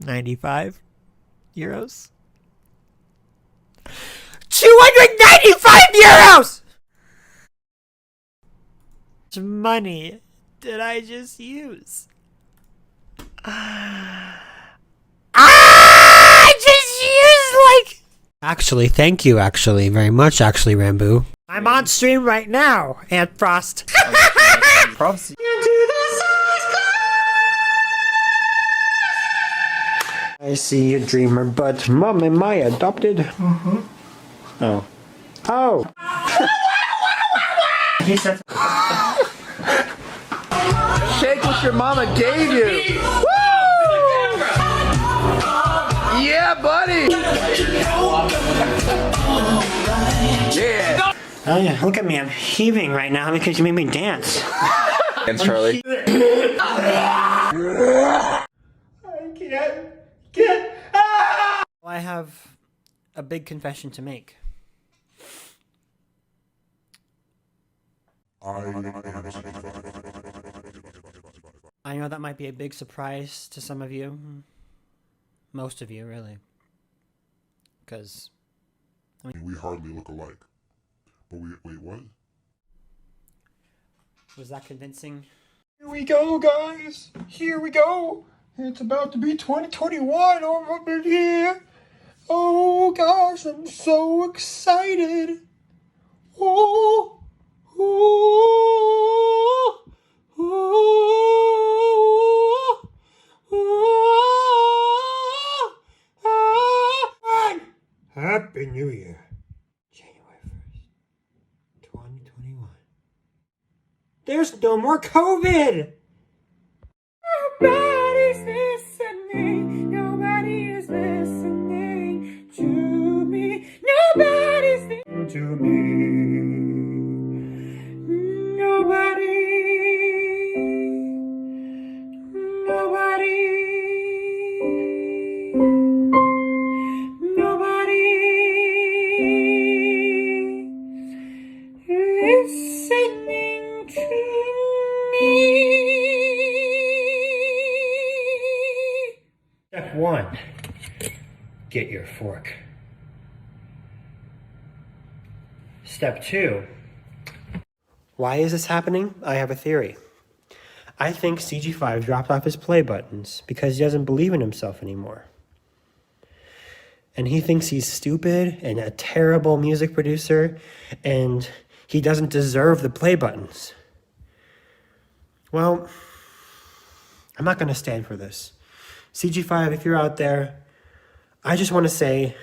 95 euros. 295 euros! How much money did I just use? I just used like... Actually, thank you, very much, Rambo. I'm on stream right now, Aunt Frost. Props. I see a dreamer, but Mom, am I adopted? Mm-hmm. Oh. Oh! He said... Shake what your mama gave you! Woo! Yeah, buddy! Yeah! Oh yeah, look at me, I'm heaving right now because you made me dance. Thanks, Charlie. I have a big confession to make. I know that might be a big surprise to some of you. Most of you, really. Because... we hardly look alike. But wait, what? Was that convincing? Here we go, guys! Here we go! It's about to be 2021 over here! Oh gosh, I'm so excited! Oh, oh, oh, oh, oh. Happy New Year! January 1st, 2021. There's no more COVID! Nobody's listening. Nobody is listening to me. Nobody's listening to me. Nobody. Listening to me. Step 1. Get your fork. Step 2. Why is this happening? I have a theory. I think CG5 dropped off his play buttons because he doesn't believe in himself anymore. And he thinks he's stupid and a terrible music producer, and he doesn't deserve the play buttons. Well, I'm not going to stand for this. CG5, if you're out there, I just want to say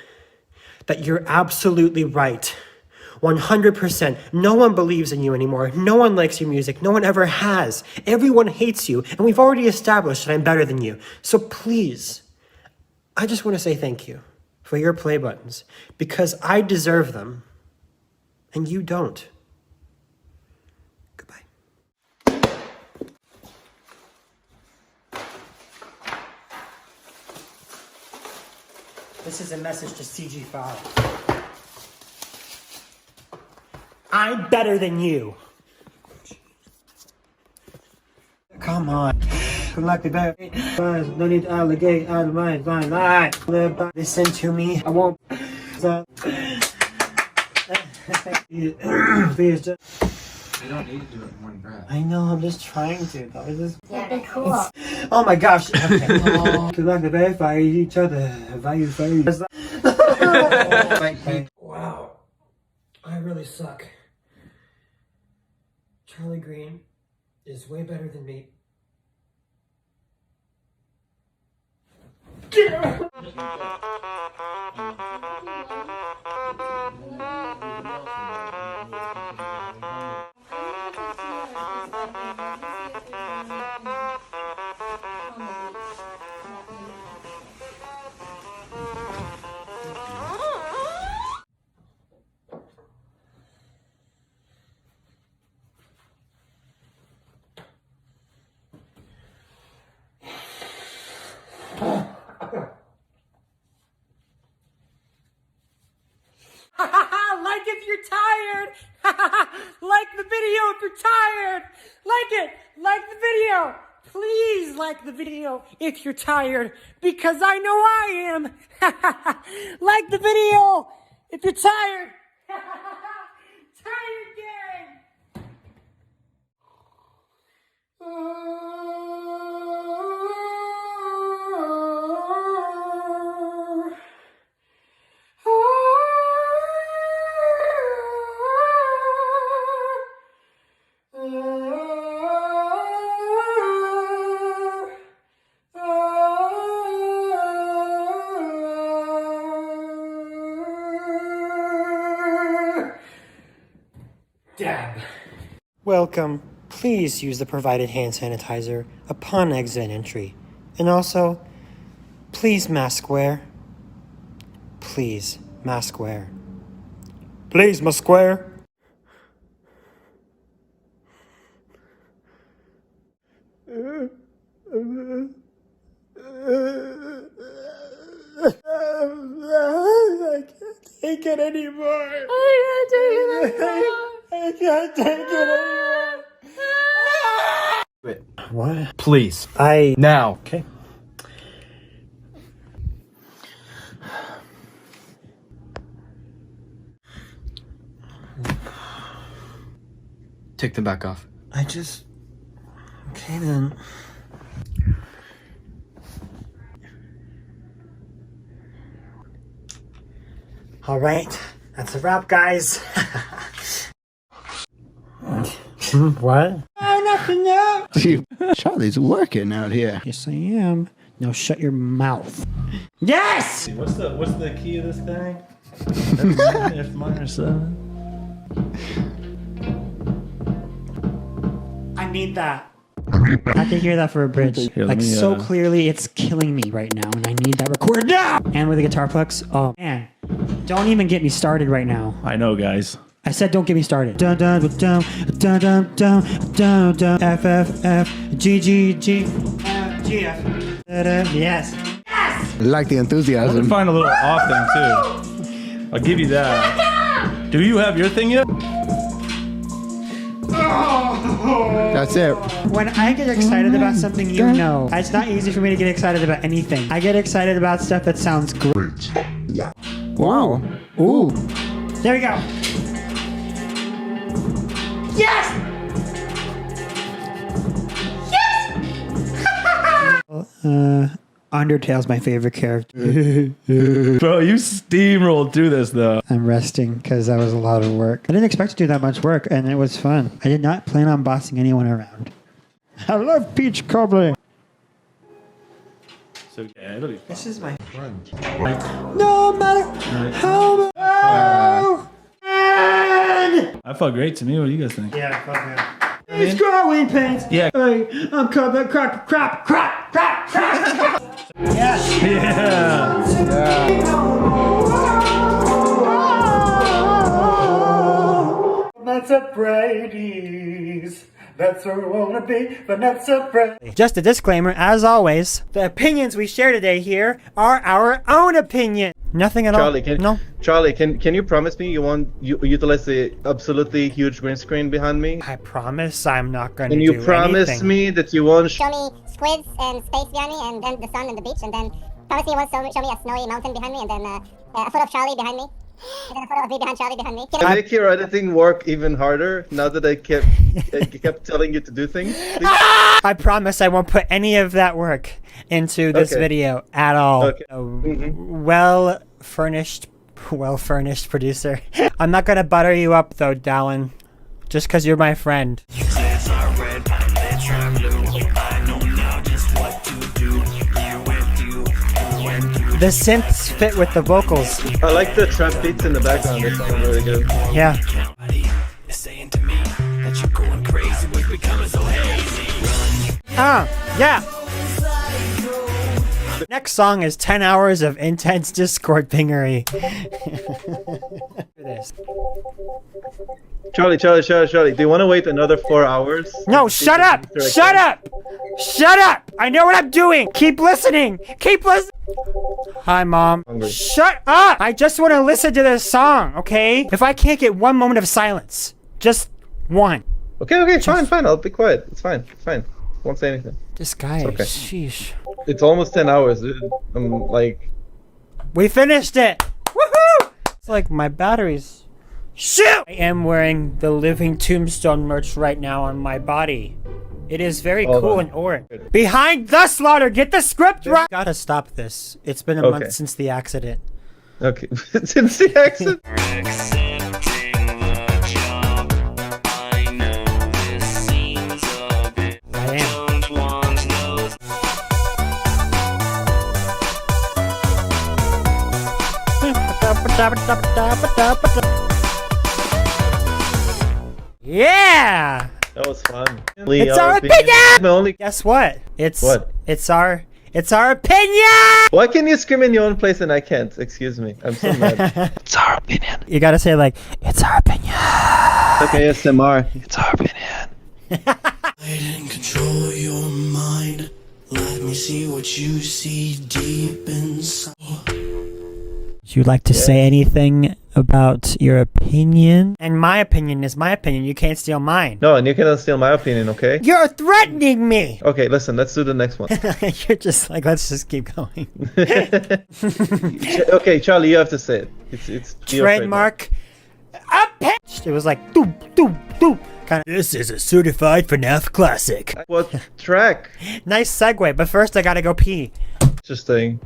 that you're absolutely right. 100%. No one believes in you anymore. No one likes your music. No one ever has. Everyone hates you, and we've already established that I'm better than you. So please, I just want to say thank you for your play buttons, because I deserve them, and you don't. Goodbye. This is a message to CG5. I'm better than you. Come on. Good luck, baby. No need to allegate out of my line. Listen to me. I won't. You don't need to do it in one breath. I know, I'm just trying to. Yeah, be cool. Oh my gosh. Okay. Good luck to verify each other. Wow. I really suck. Charlie Green is way better than me. Like if you're tired. Like the video if you're tired. Like it. Like the video. Please like the video if you're tired, because I know I am. Like the video if you're tired. Tired gang. Dab. Welcome. Please use the provided hand sanitizer upon exit and entry. And also, please mask wear. Please mask wear. Please mask wear. I can't take it anymore. I can't take it anymore. What? Please. I... Now. Okay. Take them back off. I just... Okay then. All right, that's a wrap, guys. What? Oh, nothing now. Charlie's working out here. Yes, I am. Now shut your mouth. Yes! What's the key of this thing? That's minor 7. I need that. I can hear that for a bridge. Here, like let me, so clearly, it's killing me right now, and I need that recorded now. And with the guitar plucks, oh man, don't even get me started right now. I know, guys. I said don't get me started. Dun dun dun dun dun dun dun dun F F F G G G F G F. Yes. Yes. I like the I enthusiasm. can find a little off thing too. I'll give you that. Do you have your thing yet? That's it. When I get excited about something, you know, it's not easy for me to get excited about anything. I get excited about stuff that sounds great. Wow. Ooh. There we go. Yes! Yes! Undertale's my favorite character. Bro, you steamrolled through this though. I'm resting because that was a lot of work. I didn't expect to do that much work, and it was fun. I did not plan on bossing anyone around. I love peach cobbling. So yeah, it'll be fun. This is my friend. No matter how much. Oh, I felt great to me. What do you guys think? yeah, fuck yeah. It's growing pains. Yeah. Hey, I'm coming. Crap. Yes. Yeah. Not so Brady's. That's where we wanna be, but not so Brady. Just a disclaimer, as always, the opinions we share today here are our own opinion. Nothing at Charlie, all. Charlie, can you promise me you won't utilize the absolutely huge green screen behind me? I promise I'm not going to Can do you promise anything. me that you won't Show me squids and space behind me, and then the sun and the beach, and then promise me you won't show me a snowy mountain behind me, and then a photo of Charlie behind me, and then a photo of me behind Charlie behind me. Can I make your editing work even harder now that I kept telling you to do things? Please? I promise I won't put any of that work into this Okay. video at all. Okay. Well-furnished producer. I'm not gonna butter you up though, Dallin. Just cause you're my friend. The synths fit with the vocals. I like the trap beats in the background. They sound really good. Yeah. Yeah. Next song is 10 hours of intense Discord pingery. Charlie, do you want to wait another 4 hours? No, shut up! Shut up! Shut up! I know what I'm doing! Keep listening! Keep listening! Hi, Mom. Hungry. Shut up! I just want to listen to this song, okay? If I can't get one moment of silence, just one. Okay, fine. I'll be quiet. It's fine. Won't say anything. This guy, okay. sheesh. It's almost 10 hours, dude. I'm like... We finished it! Woohoo! It's like my batteries. Shoot! I am wearing the Living Tombstone merch right now on my body. It is very cool and orange. Behind the slaughter! Get the script right! Gotta stop this. It's been a month since the accident. Okay. Since the accident? I am. Yeah! That was fun. It's our opinion! Guess what? It's our opinion! Why can you scream in your own place and I can't? Excuse me. I'm so mad. It's our opinion. You gotta say like, it's our opinion. Okay, SMR. It's our opinion. And control your mind. Let me see what you see deep inside. Would you like to say anything about your opinion? And my opinion is my opinion. You can't steal mine. No, and you cannot steal my opinion, okay? You're threatening me! Okay, listen, let's do the next one. You're just like, let's just keep going. Okay, Charlie, you have to say it. It's your Trademark. It was like, doop, doop, doop. Kind of, this is a certified FNAF classic. What track? Nice segue, but first I gotta go pee. Interesting.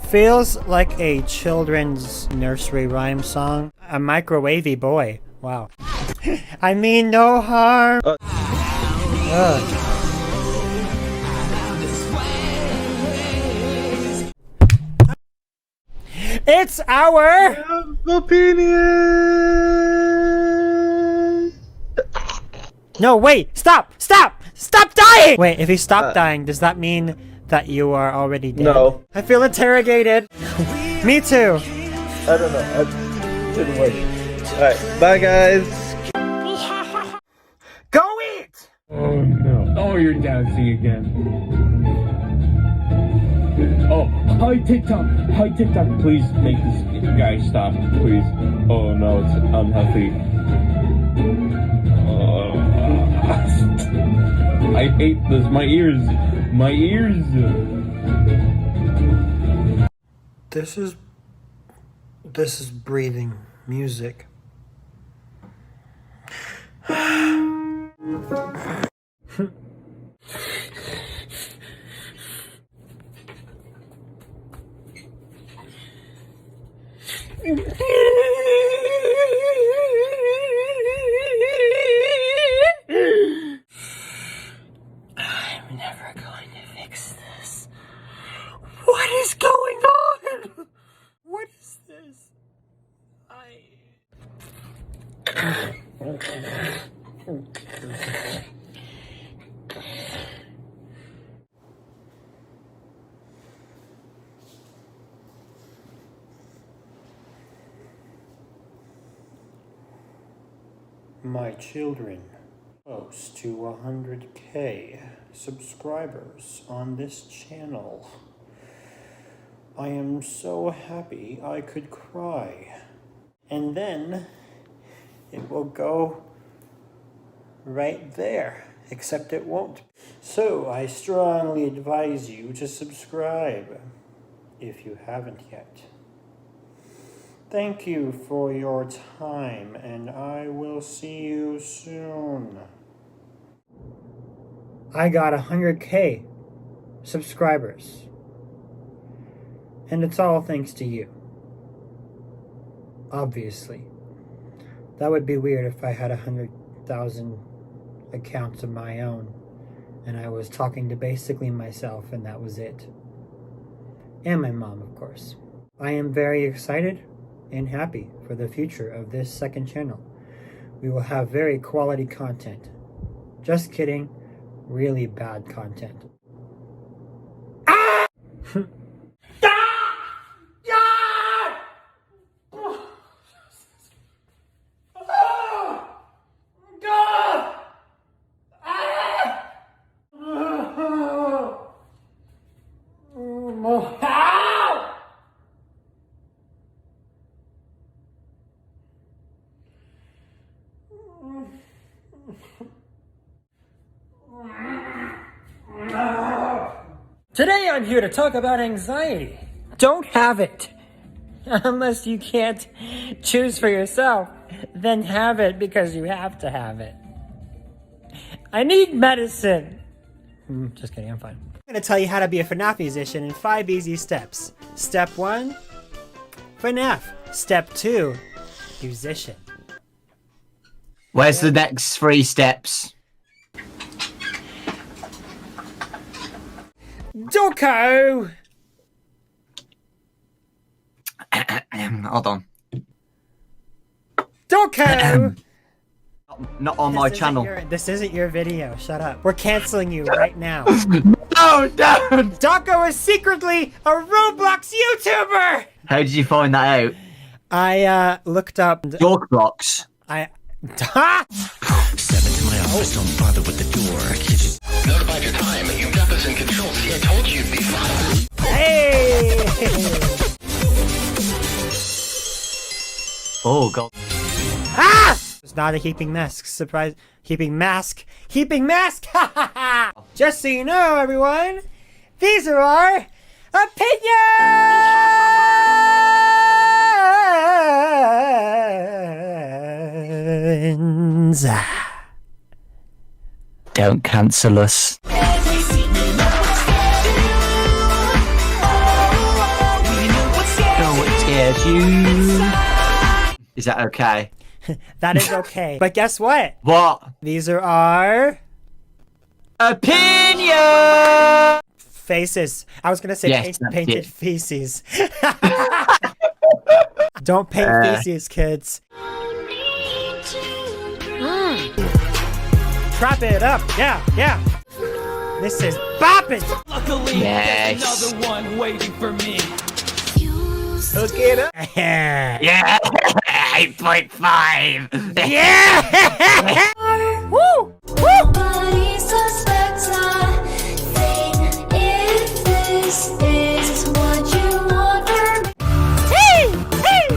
Feels like a children's nursery rhyme song. A microwavy boy. Wow. I mean no harm. It's our opinion. No, wait! Stop! Stop! Stop dying! Wait, if you stop dying, does that mean that you are already dead? No. I feel interrogated. Me too. I don't know. I didn't wait. Alright, bye guys. Go eat! Oh no. Oh, you're dancing again. Oh, hi TikTok. Hi TikTok. Please make this guy stop, please. Oh no, it's unhealthy. I hate this. My ears. My ears. This is breathing music. I'm never going to fix this. What is going on? What is this? My children, close to 100K subscribers on this channel. I am so happy I could cry. And then it will go right there, except it won't. So I strongly advise you to subscribe if you haven't yet. Thank you for your time, and I will see you soon. I got 100K subscribers. And it's all thanks to you. Obviously. That would be weird if I had 100,000 accounts of my own, and I was talking to basically myself, and that was it. And my mom, of course. I am very excited and happy for the future of this second channel. We will have very quality content. Just kidding, really bad content. Ah! Today I'm here to talk about anxiety. Don't have it. Unless you can't choose for yourself, then have it because you have to have it. I need medicine. Just kidding, I'm fine. I'm gonna tell you how to be a FNAF musician in 5 easy steps. Step 1, FNAF. Step 2, musician. Where's the next 3 steps? Doko! Hold on. Doko! Not on my channel. This isn't your video. Shut up. We're canceling you right now. No, don't! Doko is secretly a Roblox YouTuber! How did you find that out? I looked up. Yorkblocks. Ha! Step into my office, don't bother with the door. Notified your time. You've got this in control. See, I told you you'd be fine. Hey! Oh, God. Ah! It's not a heaping mask. Surprise. Heaping mask. Heaping mask! Ha ha ha! Just so you know, everyone, these are our opinions. Don't cancel us. Is that okay? That is okay. But guess what? What? These are our Opinion! faces. I was gonna say Yes, that's painted it. feces. Don't paint feces, kids. Trap it up. Yeah, yeah. This is bopping. Yes. One waiting for me. Hook it up. Yeah! 8.5! Yeah! Woo! Woo! Nobody suspects a thing if this is what you want from me. Hey! Hey!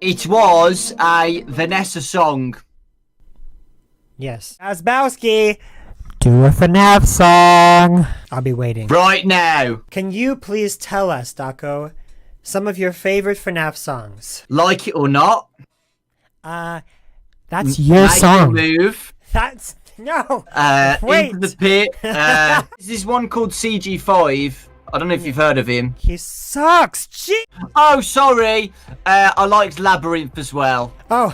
It was a Vanessa song. Yes. Asbowski, do a FNAF song. I'll be waiting. Right now. Can you please tell us, Dako, some of your favorite FNAF songs? Like it or not. That's your Make song. a move. That's no. Wait. Into the pit. This is one called CG5. I don't know if you've heard of him. He sucks. Gee. Oh, sorry. I liked Labyrinth as well. Oh,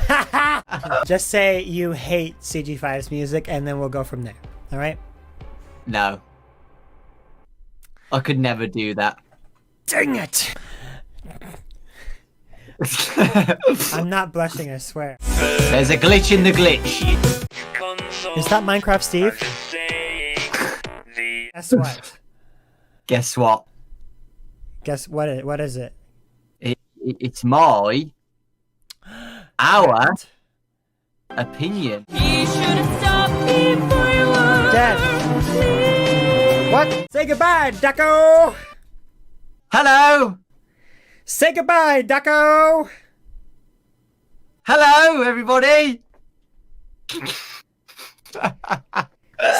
just say you hate CG5's music, and then we'll go from there. All right? No. I could never do that. Dang it! I'm not blushing, I swear. There's a glitch in the glitch. Is that Minecraft Steve? Guess what? Guess what? Guess what? What is it? It's my... Our... opinion. Dead. What? Say goodbye, Ducko! Hello! Say goodbye, Ducko! Hello, everybody!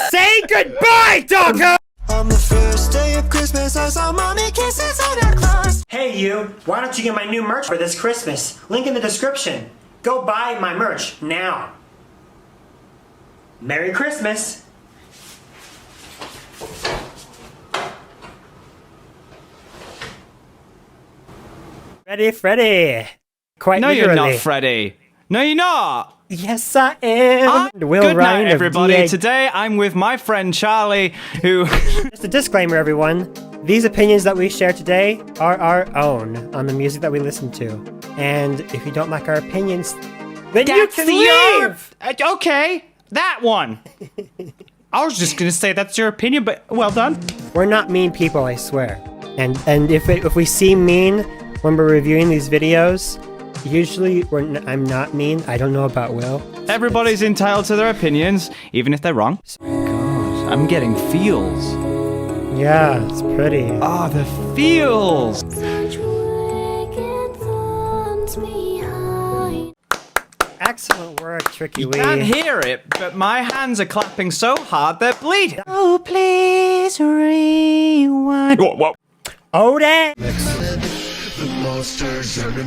Say goodbye, Ducko! On the first day of Christmas, I saw mommy kissing Santa Claus. Hey you, why don't you get my new merch for this Christmas? Link in the description. Go buy my merch now. Merry Christmas! Ready, Freddy? Quite No, literally. you're not Freddy. No, you're not. Yes, I am. Good night, everybody. Today, I'm with my friend Charlie, who... Just a disclaimer, everyone. These opinions that we share today are our own on the music that we listen to. And if you don't like our opinions, then you can leave! Okay, that one. I was just gonna say that's your opinion, but well done. We're not mean people, I swear. And if we seem mean when we're reviewing these videos, usually I'm not mean. I don't know about Will. Everybody's entitled to their opinions, even if they're wrong. God, I'm getting feels. Yeah, it's pretty. Ah, the feels. Excellent work, tricky You wee. can't hear it, but my hands are clapping so hard they're bleeding. Oh, please rewind. What? Oh, that.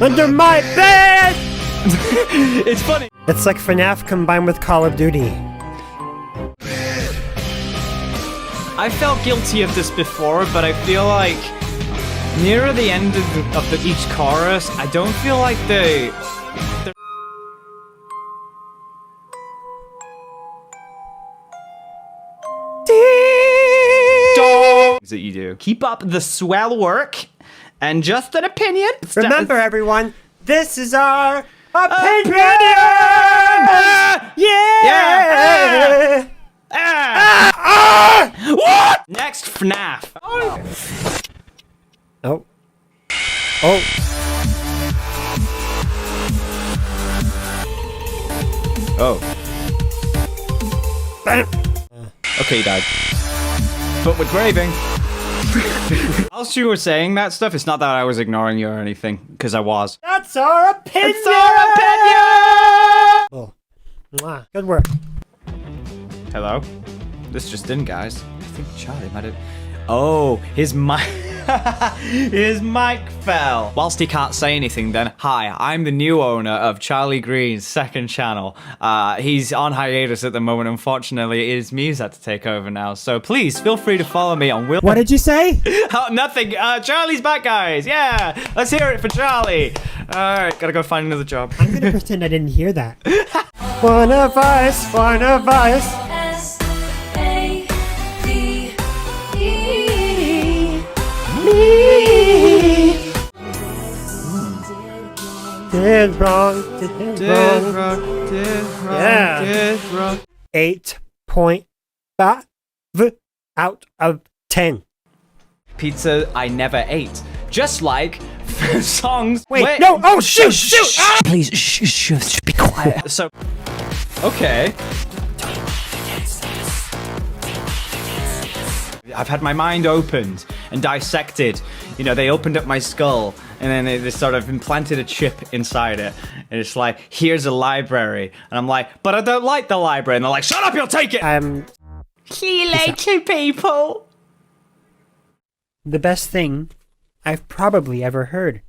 Under my bed! It's funny. It's like FNAF combined with Call of Duty. I felt guilty of this before, but I feel like nearer the end of each chorus, I don't feel like the that you do. Keep up the swell work, and just an opinion. Remember, everyone, this is our opinion! Yeah! What? Next, FNAF. Oh. Oh. Oh. Okay, Dad. But with braving. Whilst you were saying that stuff, it's not that I was ignoring you or anything, because I was. That's our opinion! It's our opinion! Oh. Mwah. Good work. Hello? This just in, guys. I think Charlie might have... Oh, his mic... his mic fell. Whilst he can't say anything then, hi, I'm the new owner of Charlie Green's second channel. He's on hiatus at the moment, unfortunately. It is me who's had to take over now. So please, feel free to follow me on Will... What did you say? Oh, nothing. Charlie's back, guys. Yeah, let's hear it for Charlie. Alright, gotta go find another job. I'm gonna pretend I didn't hear that. One of us, one of us. Did wrong. Yeah. 8.5 out of 10. Pizza I never ate. Just like songs. Wait, no! Oh, shoot! Ah! Please, shh, be quiet. So, okay. I've had my mind opened and dissected. You know, they opened up my skull and then they sort of implanted a chip inside it. And it's like, here's a library. And I'm like, but I don't like the library. And they're like, shut up, you'll take it! See you later, people. The best thing I've probably ever heard.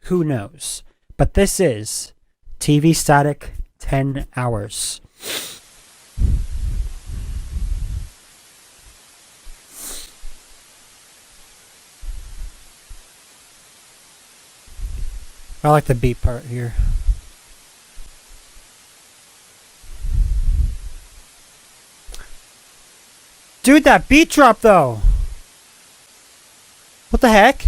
Who knows? But this is TV Static 10 hours. I like the beat part here. Dude, that beat drop though! What the heck?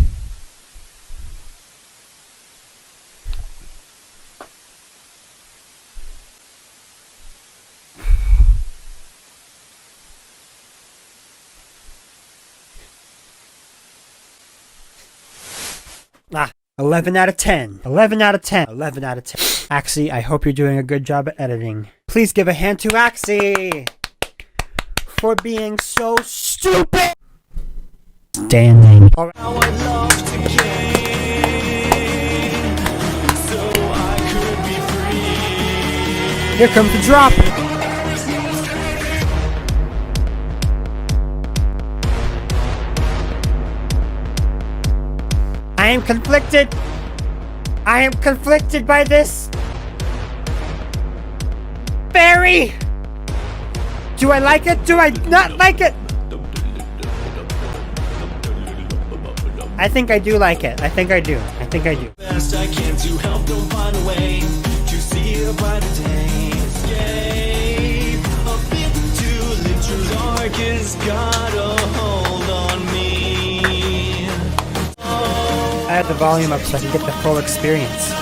Ah, 11 out of 10. 11 out of 10. 11 out of 10. Axie, I hope you're doing a good job at editing. Please give a hand to Axie for being so stupid. Standing. All right. Here comes the drop. I am conflicted. I am conflicted by this. Barry! Do I like it? Do I not like it? I think I do like it. I think I do. I think I do. Best I can to help them find a way to see a brighter day. Escape a bit too literal. Dark has got a hold on me. I had the volume up so I can get the full experience.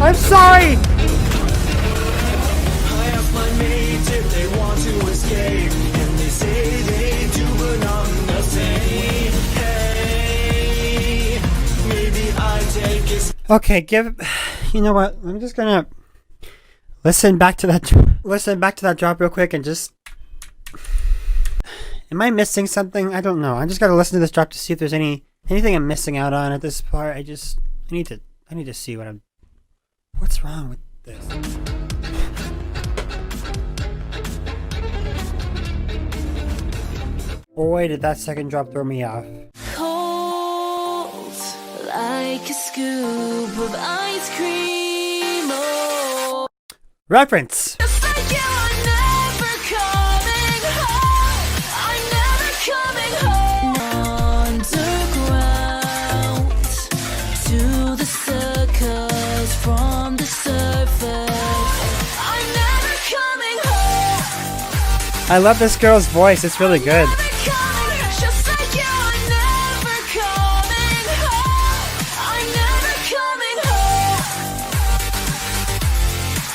I'm sorry! I asked my mates if they want to escape, and they say they do, but I'm the same. Hey, Okay, you know what? I'm just gonna listen back to that drop real quick and just. Am I missing something? I don't know. I just gotta listen to this drop to see if there's anything I'm missing out on at this part. I need to see what's wrong with this. Boy, did that second drop throw me off. Cold like a scoop of ice cream. Oh. Reference. Just like you are never coming home. I'm never coming home. Underground to the circus from the surface. I'm never coming home. I love this girl's voice. It's really good. Just like you are never coming home. I'm never coming home.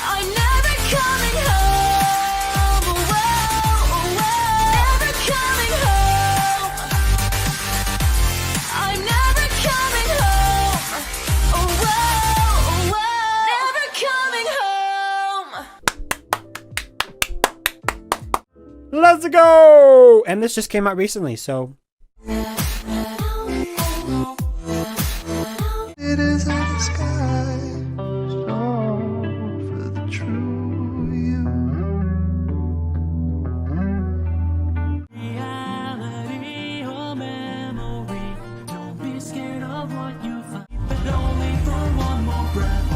I'm never coming home. Whoa, never coming home. I'm never coming home. Whoa, never coming home. Let's go! And this just came out recently, so. It is in the sky, strong for the true you. Reality or memory, don't be scared of what you find, but only for one more breath.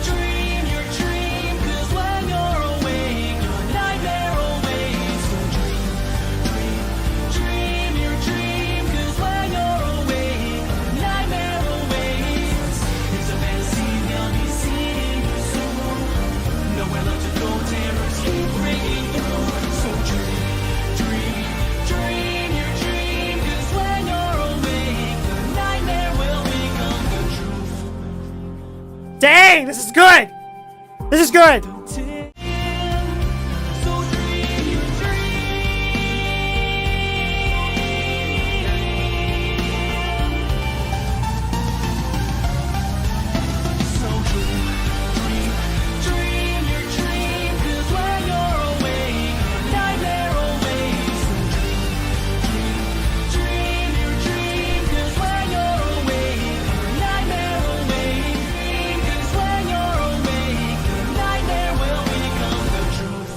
Dream your dream, 'cause when you're awake, your nightmare awaits. So dream your dream, 'cause when you're awake, nightmare awaits. It's a fantasy beyond me seeing you soon. Nowhere left to go, terrors keep breaking through. So dream your dream, 'cause when you're awake, the nightmare will become the truth. Dang, this is good! This is good! So dream your dream your dream, 'cause when you're awake, nightmare awaits. So dream your dream, 'cause when you're awake, nightmare awaits. 'Cause when you're awake, nightmare will become the truth.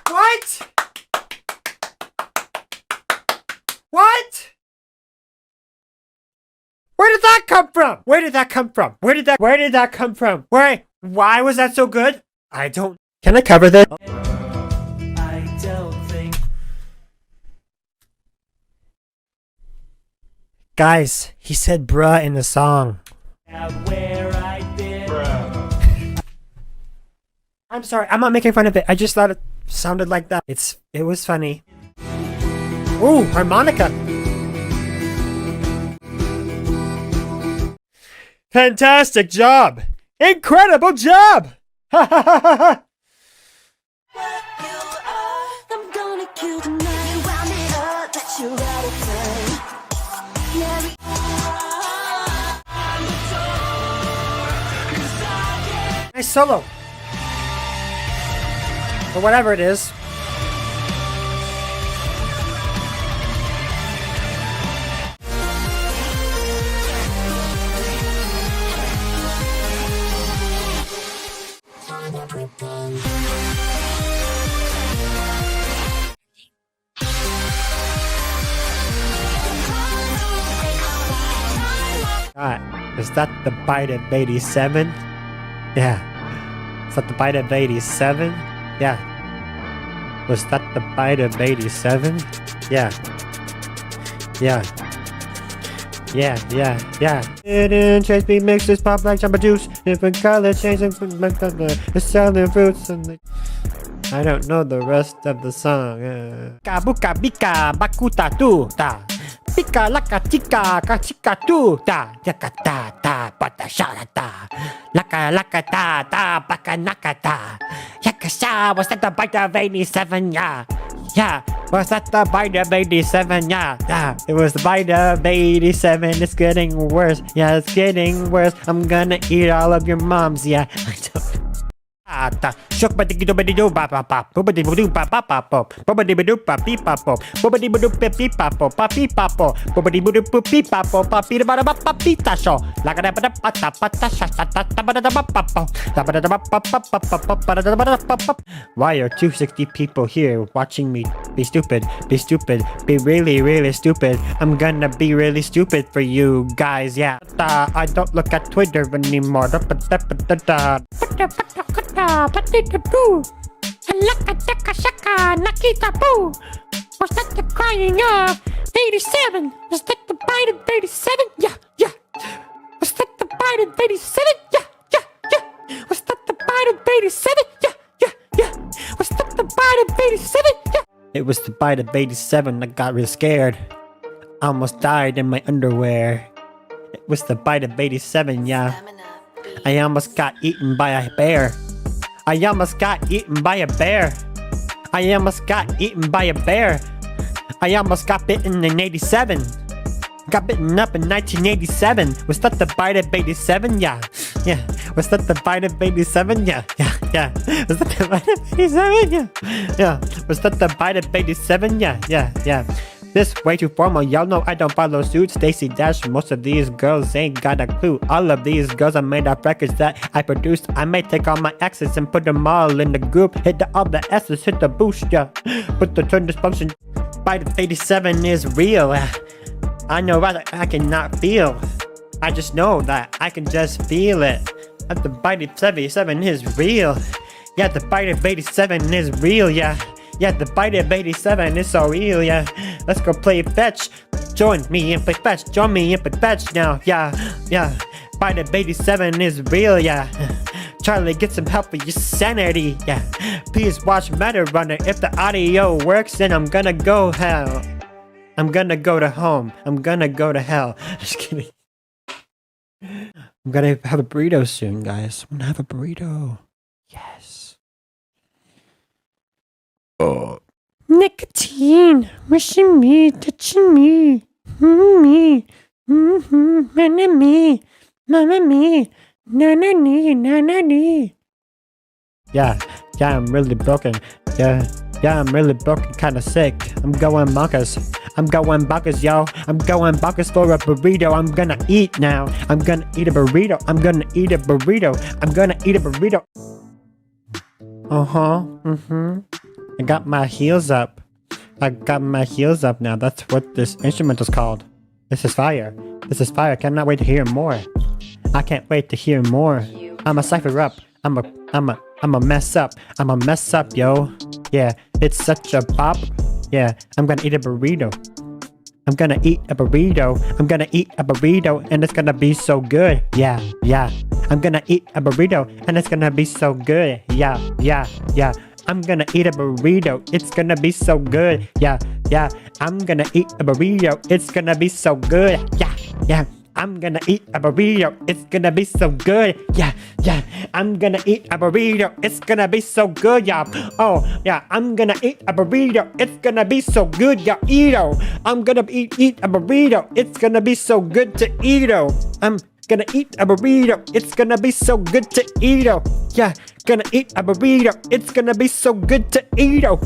What? What? Where did that come from? Where did that come from? Where did that come from? Why was that so good? I don't. Can I cover this? I don't think Guys, he said bruh in the song. where I've been. I'm sorry, I'm not making fun of it. I just thought it sounded like that. It was funny. Ooh, harmonica. Fantastic job. Incredible job. Ha ha ha ha ha. I'm gonna kill tonight. You wound me up, but you got it done. Yeah, Nice solo. Or whatever it is. Alright, is that the bite of 87? Yeah. Is that the bite of 87? Yeah. Was that the bite of 87? Yeah. Yeah. Yeah. It in chase big mixes pop like jumper juice. Different color changing from the selling fruits and the I don't know the rest of the song. Kabuka bika bakuta tu ta. Pika laka tika ka chika tu ta. Yaka ta ta pata shara ta. Laka laka ta ta baka naka ta. Yaka sha was that the bite of 87? Yeah. Yeah. Was that the bite of 87? Yeah. Yeah. It was the bite of 87. It's getting worse. Yeah, it's getting worse. I'm gonna eat all of your moms. Yeah. I don't. Shook ba diggy do ba ba ba bobadi do ba ba ba pop bobadi do pa pi pa pop bobadi do pi pa pop pa pi pa pop bobadi do pi pa pop pa pi ba ba pa pi ta sho la ga da ba ta pa ta sha ta ta ba da ba pa pa da ba da ba pa pa pa pa pa da ba pa pa. Why are 260 people here watching me be stupid, be really stupid? I'm gonna be really stupid for you guys. Yeah, I don't look at Twitter anymore. Patita-boo, alaka-taka-shaka, nakita-boo. Was that the crying of 87? Was that the bite of 87? Yeah, yeah. Was that the bite of 87? Yeah, yeah, yeah. Was that the bite of 87? Yeah, yeah, yeah. Was that the bite of 87? Yeah. It was the bite of 87. I got real scared. I almost died in my underwear. It was the bite of 87, yeah. I almost got eaten by a bear. I almost got eaten by a bear. I almost got eaten by a bear. I almost got bitten in 87. Got bitten up in 1987. Was that the bite of 87? Yeah. Yeah. Was that the bite of 87? Yeah. Yeah. Yeah. Was that the bite of 87? Yeah. Yeah. Was that the bite of 87? Yeah. Yeah. Yeah. This way too formal, y'all know I don't follow suit. Stacy Dash, most of these girls ain't got a clue. All of these girls are made up records that I produced. I may take all my exes and put them all in the group. Hit all the S's, hit the boost, yeah. Put the turn dysfunction. Bite of 87 is real. I know I cannot feel. I just know that I can just feel it. That the bite of 77 is real. Yeah, the bite of 87 is real, yeah. Yeah, the bite of 87 is so real, yeah. Let's go play fetch. Join me and play fetch. Join me and play fetch now, yeah. Yeah, bite of 87 is real, yeah. Charlie, get some help with your sanity, yeah. Please watch Matter Runner. If the audio works, then I'm gonna go hell. I'm gonna go to home. I'm gonna go to hell. Just kidding. I'm gonna have a burrito soon, guys. I'm gonna have a burrito. Yes. Nicotine, wishing me, touching me, me, mama me, na. Yeah, I'm really broken. Yeah, I'm really broken, kinda sick. I'm going bonkers. Yo. I'm going bonkers for a burrito. I'm gonna eat now. I'm gonna eat a burrito. I got my heels up. Now. That's what this instrument is called. This is fire. I cannot wait to hear more. I can't wait to hear more. I'ma cipher up. I'ma mess up. Yo. Yeah, it's such a pop. Yeah, I'm gonna eat a burrito. I'm gonna eat a burrito, and it's gonna be so good. Yeah. I'm gonna eat a burrito, and it's gonna be so good. Yeah. I'm gonna eat a burrito, it's gonna be so good. Yeah. I'm gonna eat a burrito, it's gonna be so good. Yeah. I'm gonna eat a burrito, it's gonna be so good. Yeah. I'm gonna eat a burrito, it's gonna be so good, y'all. Oh, yeah, I'm gonna eat a burrito, it's gonna be so good, y'all. I'm gonna eat a burrito, it's gonna be so good to eat-o. I'm gonna eat a burrito, it's gonna be so good to eat-o. Yeah, gonna eat a burrito, it's gonna be so good to eat-o.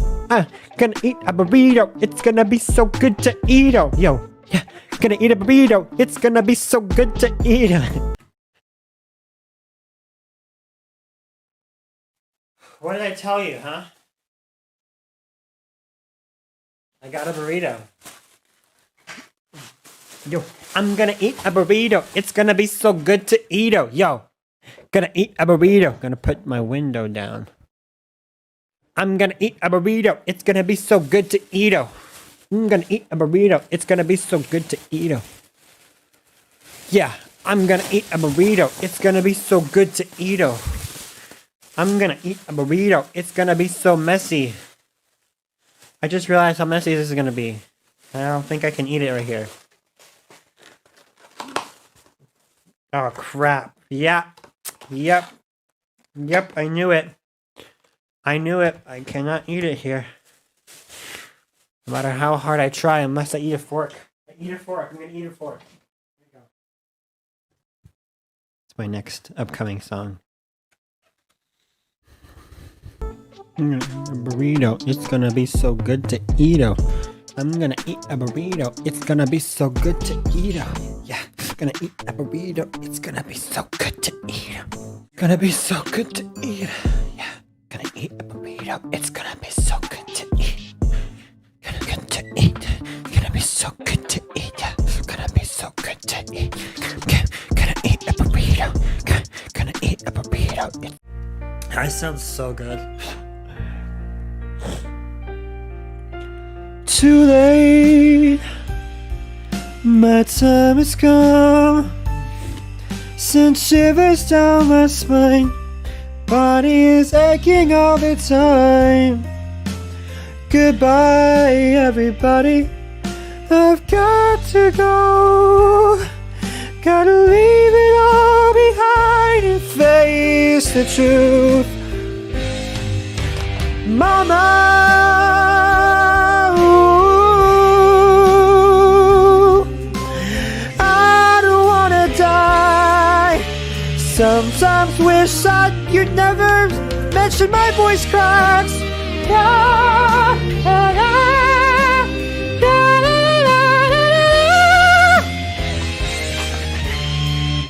Gonna eat a burrito, it's gonna be so good to eat-o. Yo, yeah, gonna eat a burrito, it's gonna be so good to eat-o. What did I tell you, huh? I got a burrito. Yo, I'm gonna eat a burrito. It's gonna be so good to eat-o. Yo, gonna eat a burrito. Gonna put my window down. I'm gonna eat a burrito. It's gonna be so good to eat-o. I'm gonna eat a burrito. It's gonna be so good to eat-o. Yeah, I'm gonna eat a burrito. It's gonna be so good to eat-o. I'm gonna eat a burrito. It's gonna be so messy. I just realized how messy this is gonna be. I don't think I can eat it right here. Oh crap. Yeah. Yep. Yep, I knew it. I knew it. I cannot eat it here. No matter how hard I try, unless I eat a fork. I eat a fork. I'm gonna eat a fork. There you go. It's my next upcoming song. I'm gonna eat a burrito. It's gonna be so good to eat. I'm gonna eat a burrito. It's gonna be so good to eat. Yeah, gonna eat a burrito. It's gonna be so good to eat. Gonna be so good to eat. Yeah, gonna eat a burrito. It's gonna be so good to eat. Gonna good to eat. Gonna be so good to eat. Yeah, gonna be so good to eat. Gonna eat a burrito. Gonna eat a burrito. That sounds so good. Too late, my time has come. Sent shivers down my spine. Body is aching all the time. Goodbye, everybody. I've got to go. Gotta leave it all behind and face the truth. Mama. Sometimes wish you'd never mention my voice cracks.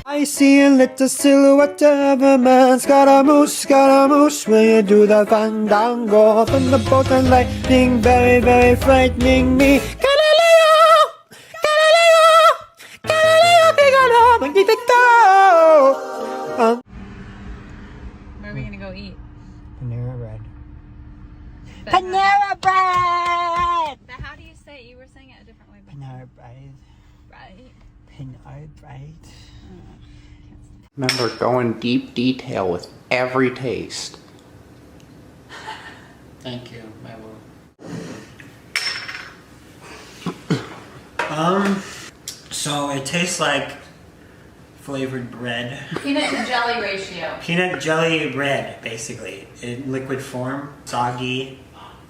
I see a little silhouette of a man. Scaramouche, will you do the fandango? Thunderbolt and lightning, very, very frightening me. Galileo, Figaro, Magnifico. Where are we gonna go eat? Panera Bread. Panera Bread! But how do you say it? You were saying it a different way. Panera Bread. Right? Panera Bread. Remember, go in deep detail with every taste. Thank you, I will. So it tastes like flavored bread. Peanut to jelly ratio. Peanut jelly bread, basically, in liquid form. Soggy.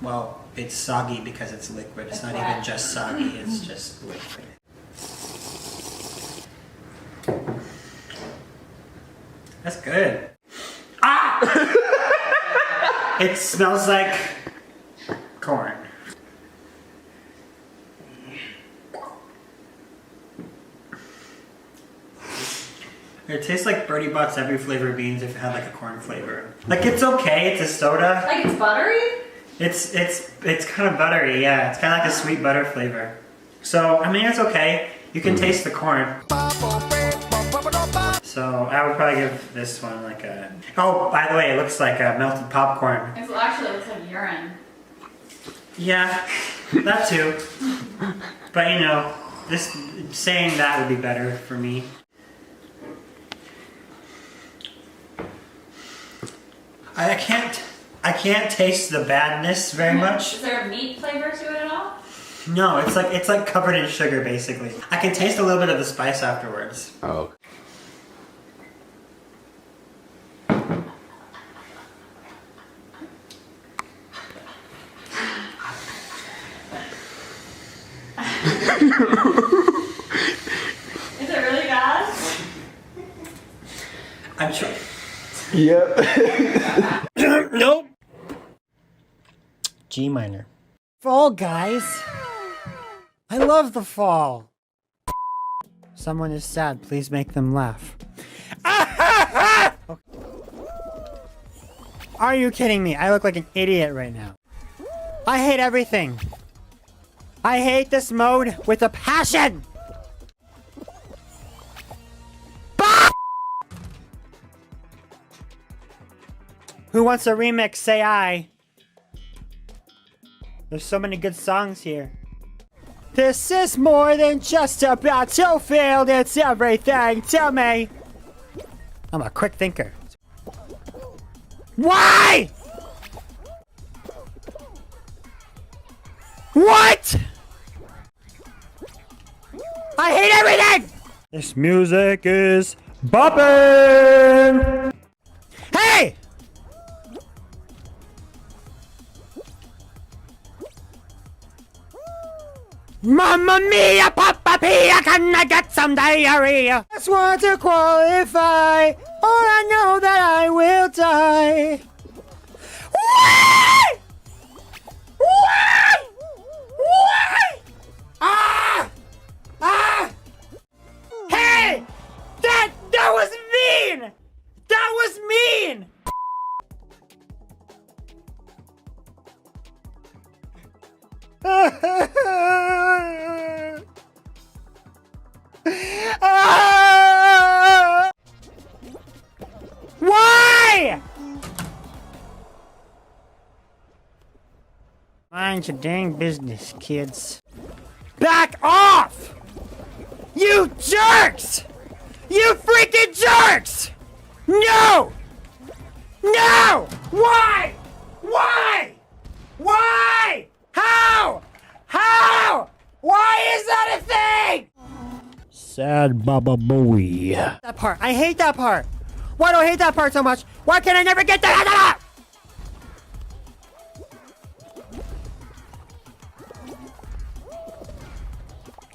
Well, it's soggy because it's liquid. It's not even just soggy, it's just liquid. That's good. Ah! It smells like corn. It tastes like Birdie Bot's every flavor of beans if it had like a corn flavor. Like it's okay, it's a soda. Like it's buttery? It's kind of buttery, yeah. It's kind of like a sweet butter flavor. So, I mean, it's okay. You can taste the corn. So, I would probably give this one like a... Oh, by the way, it looks like a melted popcorn. It actually looks like urine. Yeah, that too. But you know, this saying that would be better for me. I can't taste the badness very much. Is there a meat flavor to it at all? No, it's like covered in sugar basically. I can taste a little bit of the spice afterwards. Oh. Is it really bad? I'm sure. Yep. Nope. G minor. Fall, guys. I love the fall. Someone is sad. Please make them laugh. Okay. Are you kidding me? I look like an idiot right now. I hate everything. I hate this mode with a passion. Who wants a remix? Say I. There's so many good songs here. This is more than just a battlefield, it's everything to me. I'm a quick thinker. Why? What? I hate everything! This music is bopping! Hey! Mamma mia, Papa Pia, can I get some diarrhea? Just want to qualify, or I know that I will die. Why? Why? Why? Ah! Ah! Hey! That was mean! That was mean! Why? Mind your dang business, kids. Back off! You jerks! You freaking jerks! No! No! Why? Why? Why? How? How? Why is that a thing? Sad Baba Booey. That part. I hate that part. Why do I hate that part so much? Why can I never get that?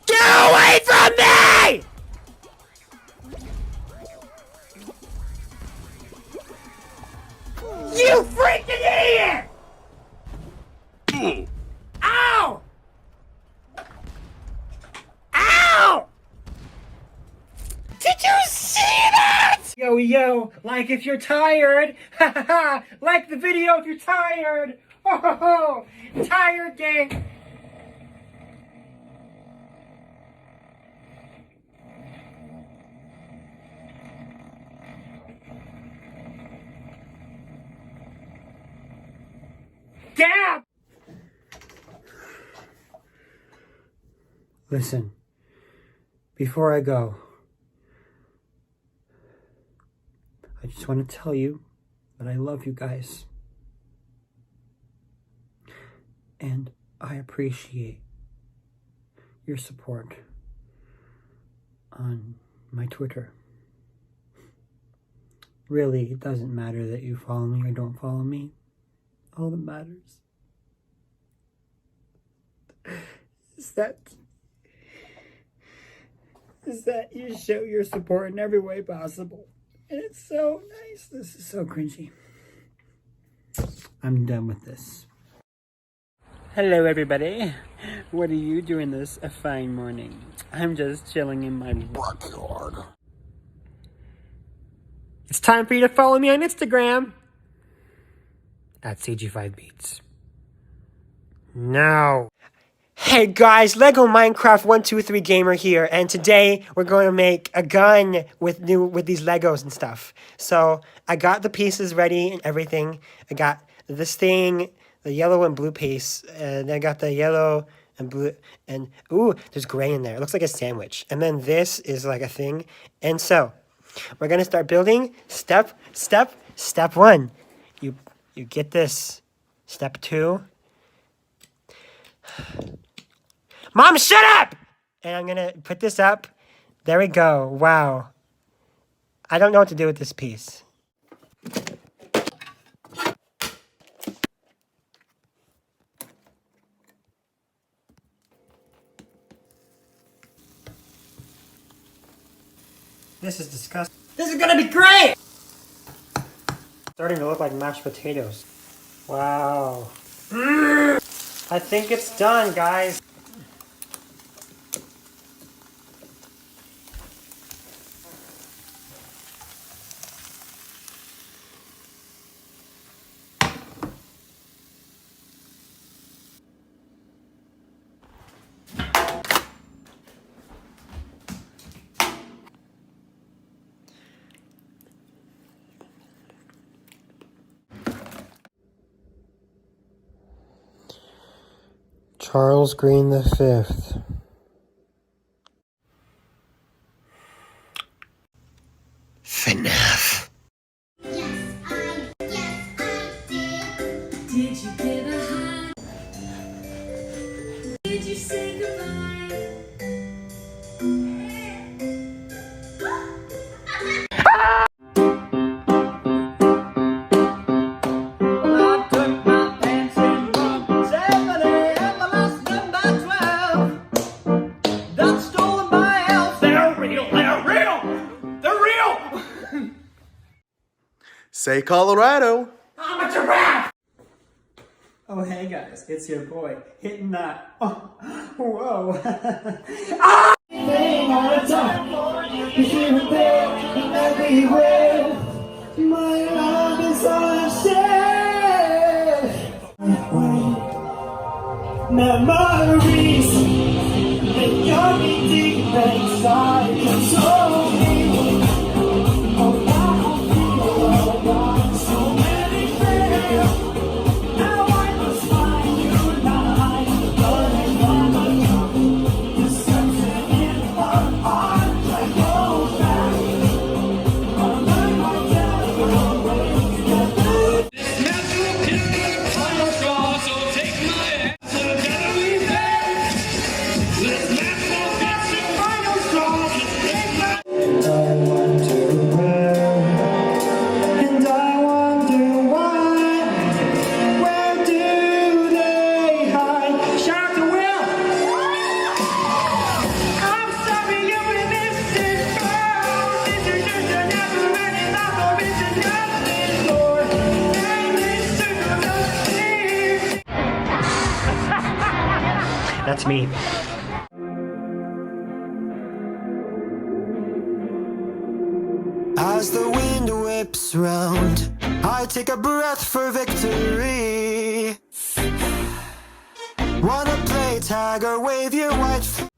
Get away from me! You freaking idiot! Ow! Ow! Did you see that? Yo, yo, like if you're tired. Ha ha ha! Like the video if you're tired. Ho ho ho! Tired gang. Gab! Listen, before I go, I just want to tell you that I love you guys. And I appreciate your support on my Twitter. Really, it doesn't matter that you follow me or don't follow me. All that matters is that you show your support in every way possible. And it's so nice. This is so cringy. I'm done with this. Hello everybody. What are you doing this a fine morning? I'm just chilling in my backyard. It's time for you to follow me on Instagram. At CG5 Beats. Now. Hey guys, Lego Minecraft 123 Gamer here, and today we're going to make a gun with these Legos and stuff. So I got the pieces ready and everything. I got this thing, the yellow and blue piece, and I got the yellow and blue, and ooh, there's gray in there. It looks like a sandwich. And then this is like a thing. And so we're gonna start building. Step one. You get this. Step 2. Mom, shut up! And I'm gonna put this up. There we go. Wow. I don't know what to do with this piece. This is disgusting. This is gonna be great! Starting to look like mashed potatoes. Wow. I think it's done, guys. Charles Green V. FNAF. Say Colorado. Oh, hey guys, it's your boy, hitting that. Oh, whoa. My love is memories that got me deep inside. Console me. Oh, I feel so many things. Now I must find you tonight. Burning on the top. The sunset in our arms. I go back. I'll learn my telephone ways. That's me. As the wind whips round, I take a breath for victory. Wanna play tag or wave your white